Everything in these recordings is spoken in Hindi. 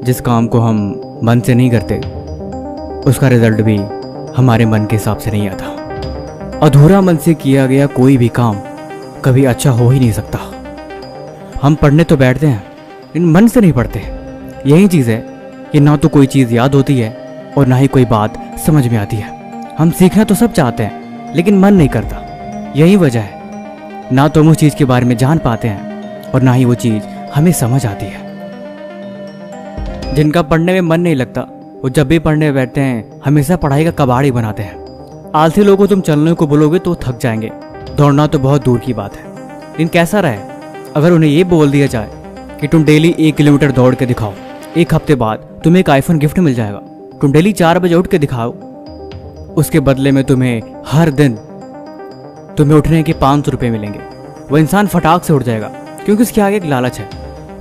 जिस काम को हम मन से नहीं करते उसका रिजल्ट भी हमारे मन के हिसाब से नहीं आता। अधूरा मन से किया गया कोई भी काम कभी अच्छा हो ही नहीं सकता। हम पढ़ने तो बैठते हैं लेकिन मन से नहीं पढ़ते। यही चीज़ है कि ना तो कोई चीज़ याद होती है और ना ही कोई बात समझ में आती है। हम सीखना तो सब चाहते हैं लेकिन मन नहीं करता। यही वजह है ना तो हम उस चीज़ के बारे में जान पाते हैं और ना ही वो चीज़ हमें समझ आती है। जिनका पढ़ने में मन नहीं लगता वो जब भी पढ़ने बैठते हैं हमेशा पढ़ाई का कबाड़ ही बनाते हैं। आलसी लोगों को तुम चलने को बोलोगे तो थक जाएंगे, दौड़ना तो बहुत दूर की बात है। लेकिन कैसा रहे अगर उन्हें ये बोल दिया जाए कि तुम डेली 1 किलोमीटर दौड़ के दिखाओ, 1 हफ्ते बाद तुम्हें एक आईफोन गिफ्ट मिल जाएगा। तुम डेली 4 बजे उठ के दिखाओ, उसके बदले में तुम्हें हर दिन तुम्हें उठने के 500 रुपये मिलेंगे। वो इंसान फटाक से उठ जाएगा क्योंकि उसके आगे एक लालच है।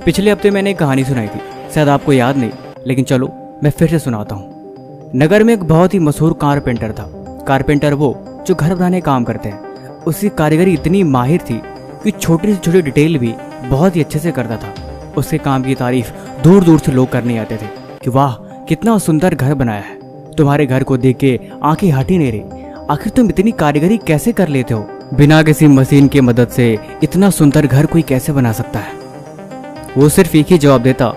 पिछले हफ्ते मैंने एक कहानी सुनाई थी, शायद आपको याद नहीं, लेकिन चलो मैं फिर से सुनाता हूँ। नगर में एक बहुत ही मशहूर कारपेंटर था। कारपेंटर वो जो घर बनाने काम करते हैं। उसकी कारीगरी इतनी माहिर थी कि छोटी से छोटी डिटेल भी बहुत ही अच्छे से करता था। उसके काम की तारीफ दूर दूर से लोग करने आते थे कि वाह कितना सुंदर घर बनाया है, तुम्हारे घर को देख के आंखें हट ही नहीं रही। आखिर तुम इतनी कारीगरी कैसे कर लेते हो? बिना किसी मशीन की मदद से इतना सुंदर घर कोई कैसे बना सकता है? वो सिर्फ एक ही जवाब देता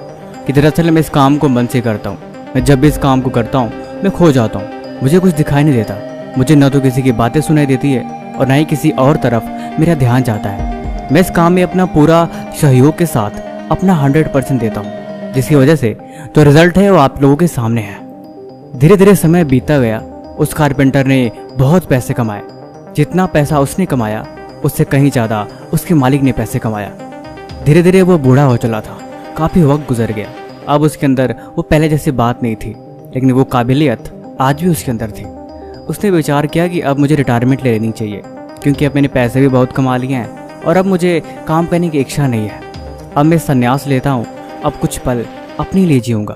कि दरअसल मैं इस काम को मन से करता हूँ। मैं जब भी इस काम को करता हूँ मैं खो जाता हूँ, मुझे कुछ दिखाई नहीं देता। मुझे न तो किसी की बातें सुनाई देती है और न ही किसी और तरफ मेरा ध्यान जाता है। मैं इस काम में अपना पूरा सहयोग के साथ अपना 100% देता हूँ, जिसकी वजह से जो रिजल्ट है वो आप लोगों के सामने है। धीरे धीरे समय बीतता गया। उस कारपेंटर ने बहुत पैसे कमाए। जितना पैसा उसने कमाया उससे कहीं ज़्यादा उसके मालिक ने पैसे कमाया। धीरे धीरे वो बूढ़ा हो चला था। काफ़ी वक्त गुजर गया। अब उसके अंदर वो पहले जैसी बात नहीं थी, लेकिन वो काबिलियत आज भी उसके अंदर थी। उसने विचार किया कि अब मुझे रिटायरमेंट ले लेनी चाहिए, क्योंकि अब मैंने पैसे भी बहुत कमा लिए हैं और अब मुझे काम करने की इच्छा नहीं है। अब मैं संन्यास लेता हूँ, अब कुछ पल अपने लिए जीऊँगा।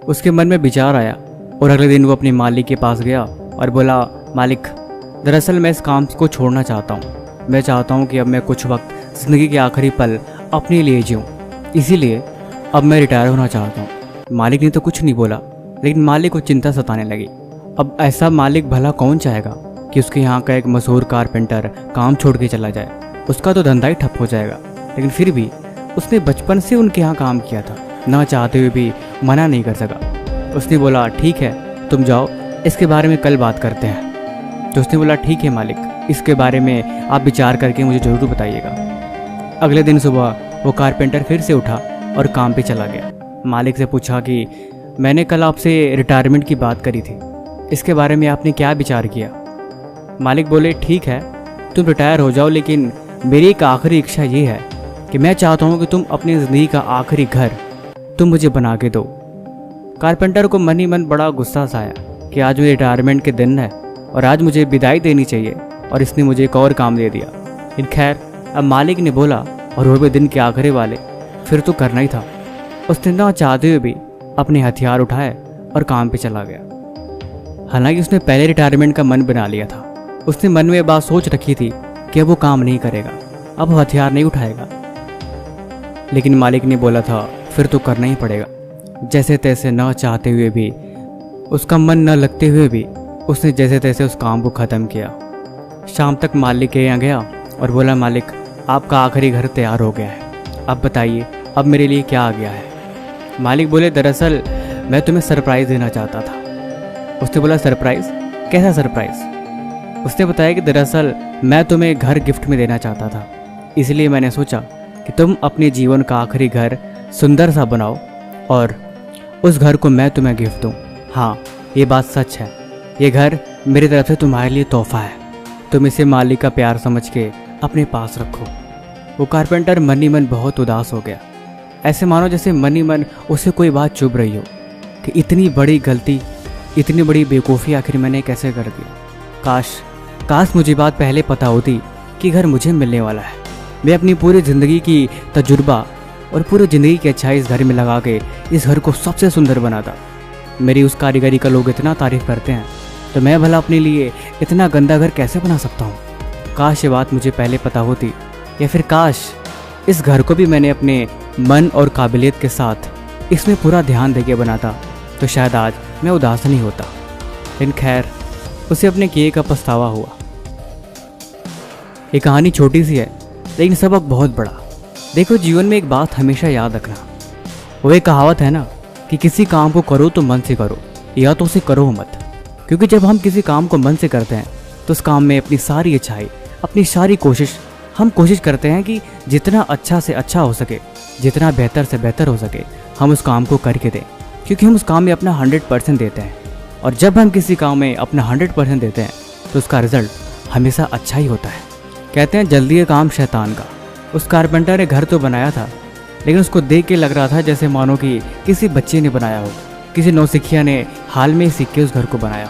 उसके मन में विचार आया और अगले दिन वो अपने मालिक के पास गया और बोला, मालिक दरअसल मैं इस काम को छोड़ना चाहता हूँ। मैं चाहता हूँ कि अब मैं कुछ वक्त ज़िंदगी के आखिरी पल अपने लिए जीऊँ, इसीलिए अब मैं रिटायर होना चाहता हूँ। मालिक ने तो कुछ नहीं बोला, लेकिन मालिक को चिंता सताने लगी। अब ऐसा मालिक भला कौन चाहेगा कि उसके यहाँ का एक मशहूर कारपेंटर काम छोड़ के चला जाए? उसका तो धंधा ही ठप हो जाएगा। लेकिन फिर भी उसने बचपन से उनके यहाँ काम किया था, ना चाहते हुए भी मना नहीं कर सका। उसने बोला, ठीक है तुम जाओ, इसके बारे में कल बात करते हैं। तो उसने बोला, ठीक है मालिक, इसके बारे में आप विचार करके मुझे ज़रूर बताइएगा। अगले दिन सुबह वो कारपेंटर फिर से उठा और काम पे चला गया। मालिक से पूछा कि मैंने कल आपसे रिटायरमेंट की बात करी थी, इसके बारे में आपने क्या विचार किया? मालिक बोले, ठीक है तुम रिटायर हो जाओ, लेकिन मेरी एक आखिरी इच्छा ये है कि मैं चाहता हूँ कि तुम अपनी ज़िंदगी का आखिरी घर तुम मुझे बना के दो। कारपेंटर को मन ही मन बड़ा गुस्सा सा आया कि आज मेरे रिटायरमेंट के दिन है और आज मुझे विदाई देनी चाहिए और इसने मुझे एक और काम दे दिया। लेकिन खैर, अब मालिक ने बोला और वो भी दिन के आखिरी वाले, फिर तो करना ही था। उसने ना चाहते हुए भी अपने हथियार उठाए और काम पे चला गया। हालांकि उसने पहले रिटायरमेंट का मन बना लिया था। उसने मन में बात सोच रखी थी कि अब वो काम नहीं करेगा, अब वो हथियार नहीं उठाएगा। लेकिन मालिक ने बोला था फिर तो करना ही पड़ेगा। जैसे तैसे न चाहते हुए भी, उसका मन न लगते हुए भी उसने जैसे तैसे उस काम को ख़त्म किया। शाम तक मालिक के यहाँ गया और बोला, मालिक आपका आखिरी घर तैयार हो गया है, अब बताइए अब मेरे लिए क्या आ गया है? मालिक बोले, दरअसल मैं तुम्हें सरप्राइज़ देना चाहता था। उसने बोला, सरप्राइज़? कैसा सरप्राइज़? उसने बताया कि दरअसल मैं तुम्हें घर गिफ्ट में देना चाहता था, इसलिए मैंने सोचा कि तुम अपने जीवन का आखिरी घर सुंदर सा बनाओ और उस घर को मैं तुम्हें गिफ्ट दूँ। हाँ, ये बात सच है, ये घर मेरी तरफ से तुम्हारे लिए तोहफा है। तुम इसे मालिक का प्यार समझ के अपने पास रखो। वो कारपेंटर मन ही मन बहुत उदास हो गया। ऐसे मानो जैसे मन ही मन उसे कोई बात चुभ रही हो कि इतनी बड़ी गलती, इतनी बड़ी बेवकूफ़ी आखिर मैंने कैसे कर दी। काश मुझे बात पहले पता होती कि घर मुझे मिलने वाला है। मैं अपनी पूरी ज़िंदगी की तजुर्बा और पूरी ज़िंदगी की अच्छाई इस घर में लगा के इस घर को सबसे सुंदर बनाता। मेरी उस कारीगरी का लोग इतना तारीफ़ करते हैं, तो मैं भला अपने लिए इतना गंदा घर कैसे बना सकता हूँ? काश ये बात मुझे पहले पता होती, या फिर काश इस घर को भी मैंने अपने मन और काबिलियत के साथ इसमें पूरा ध्यान देके बनाता तो शायद आज मैं उदास नहीं होता। लेकिन खैर, उसे अपने किए का पछतावा हुआ। ये कहानी छोटी सी है लेकिन सबक बहुत बड़ा। देखो, जीवन में एक बात हमेशा याद रखना, वो एक कहावत है ना कि किसी काम को करो तो मन से करो या तो उसे करो मत। क्योंकि जब हम किसी काम को मन से करते हैं तो उस काम में अपनी सारी इच्छाएं, अपनी सारी कोशिश, हम कोशिश करते हैं कि जितना अच्छा से अच्छा हो सके, जितना बेहतर से बेहतर हो सके, हम उस काम को करके दें। क्योंकि हम उस काम में अपना 100% देते हैं। और जब हम किसी काम में अपना 100% देते हैं तो उसका रिजल्ट हमेशा अच्छा ही होता है। कहते हैं जल्दी है काम शैतान का। उस कारपेंटर ने घर तो बनाया था, लेकिन उसको देख के लग रहा था जैसे मानो कि किसी बच्चे ने बनाया हो, किसी नौसिखिया ने हाल में ही सीख के उस घर को बनाया।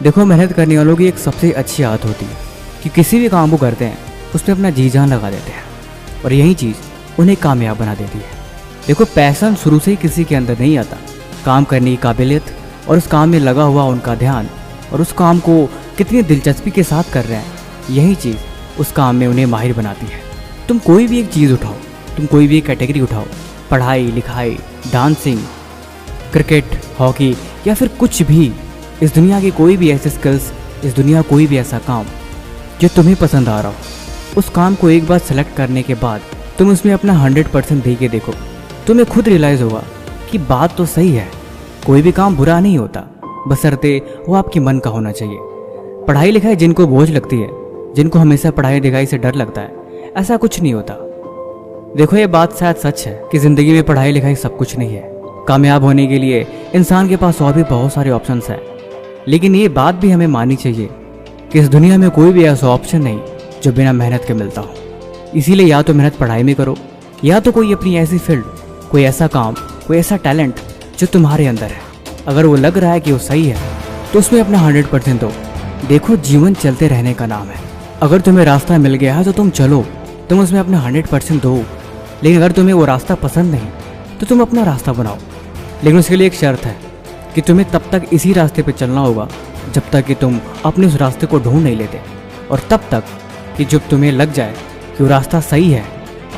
देखो, मेहनत करने वालों की एक सबसे अच्छी आदत होती है कि किसी भी काम को करते हैं उसमें अपना जी जान लगा देते हैं, और यही चीज़ उन्हें कामयाब बना देती है। देखो, पैशन शुरू से ही किसी के अंदर नहीं आता। काम करने की काबिलियत और उस काम में लगा हुआ उनका ध्यान और उस काम को कितनी दिलचस्पी के साथ कर रहे हैं, यही चीज़ उस काम में उन्हें माहिर बनाती है। तुम कोई भी एक चीज़ उठाओ, तुम कोई भी एक कैटेगरी उठाओ, पढ़ाई लिखाई, डांसिंग, क्रिकेट, हॉकी या फिर कुछ भी, इस दुनिया की कोई भी ऐसे स्किल्स, इस दुनिया कोई भी ऐसा काम जो तुम्हें पसंद आ रहा हो, उस काम को एक बार सेलेक्ट करने के बाद तुम उसमें अपना 100% दे के देखो, तुम्हें खुद रियलाइज़ होगा कि बात तो सही है। कोई भी काम बुरा नहीं होता, बशर्ते वो आपके मन का होना चाहिए। पढ़ाई लिखाई जिनको बोझ लगती है, जिनको हमेशा पढ़ाई लिखाई से डर लगता है, ऐसा कुछ नहीं होता। देखो, ये बात शायद सच है कि ज़िंदगी में पढ़ाई लिखाई सब कुछ नहीं है। कामयाब होने के लिए इंसान के पास और भी बहुत सारे ऑप्शंस हैं, लेकिन ये बात भी हमें माननी चाहिए कि इस दुनिया में कोई भी ऐसा ऑप्शन नहीं जो बिना मेहनत के मिलता हो। इसीलिए या तो मेहनत पढ़ाई में करो, या तो कोई अपनी ऐसी फील्ड, कोई ऐसा काम, कोई ऐसा टैलेंट जो तुम्हारे अंदर है, अगर वो लग रहा है कि वो सही है तो उसमें अपना 100% दो। देखो, जीवन चलते रहने का नाम है। अगर तुम्हें रास्ता मिल गया है तो तुम चलो, तुम उसमें अपना 100% दो। लेकिन अगर तुम्हें वो रास्ता पसंद नहीं तो तुम अपना रास्ता बनाओ। लेकिन उसके लिए एक शर्त है कि तुम्हें तब तक इसी रास्ते पर चलना होगा जब तक कि तुम अपने उस रास्ते को ढूंढ नहीं लेते, और तब तक कि जब तुम्हें लग जाए कि वो रास्ता सही है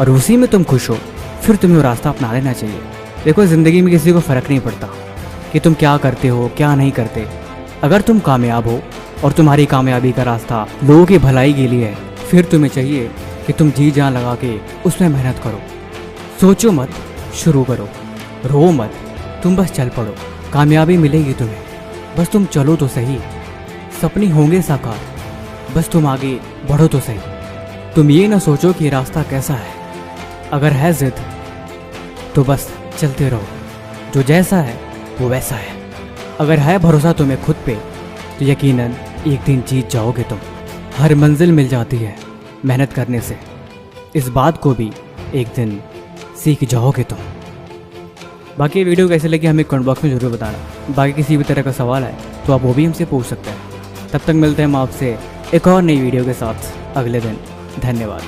और उसी में तुम खुश हो, फिर तुम्हें वो रास्ता अपना लेना चाहिए। देखो, ज़िंदगी में किसी को फ़र्क नहीं पड़ता कि तुम क्या करते हो क्या नहीं करते। अगर तुम कामयाब हो और तुम्हारी कामयाबी का रास्ता लोगों की भलाई के लिए है, फिर तुम्हें चाहिए कि तुम जी जान लगा के उसमें मेहनत करो। सोचो मत, शुरू करो। रो मत, तुम बस चल पड़ो। कामयाबी मिलेगी तुम्हें, बस तुम चलो तो सही। सपने होंगे साकार, बस तुम आगे बढ़ो तो सही। तुम ये ना सोचो कि रास्ता कैसा है, अगर है जिद तो बस चलते रहो। जो जैसा है वो वैसा है। अगर है भरोसा तुम्हें खुद पे तो यकीनन एक दिन जीत जाओगे तुम। हर मंजिल मिल जाती है मेहनत करने से, इस बात को भी एक दिन सीख जाओगे तुम। बाकी वीडियो कैसे लगी हमें कमेंट बॉक्स में ज़रूर बताना। बाकी किसी भी तरह का सवाल है तो आप वो भी हमसे पूछ सकते हैं। तब तक मिलते हैं हम आपसे एक और नई वीडियो के साथ अगले दिन। धन्यवाद।